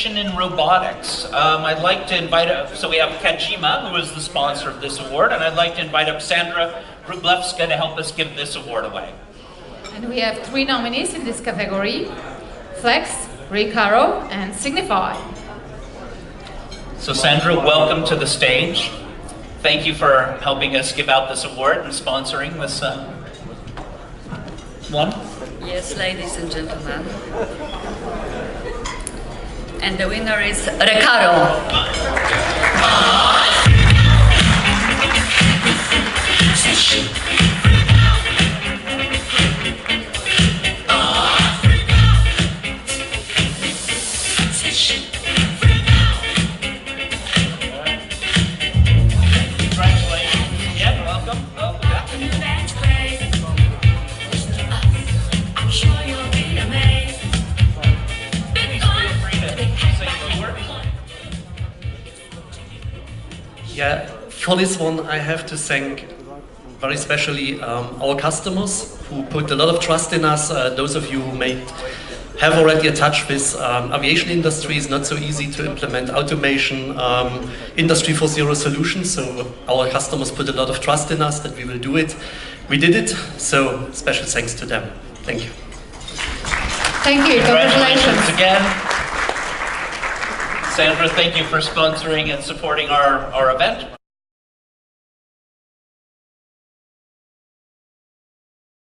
innovation in robotics. I'd like to invite up, so we have Kajima, who is the sponsor of this award, and I'd like to invite up Sandra Rublewska to help us give this award away. And we have 3 nominees in this category: Flex, RECARO, and Signify. So Sandra, welcome to the stage. Thank you for helping us give out this award and sponsoring this one. Yes, ladies and gentlemen. And the winner is RECARO. Yeah, for this one I have to thank very especially our customers who put a lot of trust in us. Those of you who may have already a touch with aviation industry, is not so easy to implement automation, Industry 4.0 solutions, so our customers put a lot of trust in us that we will do it. We did it, so special thanks to them. Thank you. Thank you, congratulations again. Sandra, thank you for sponsoring and supporting our event.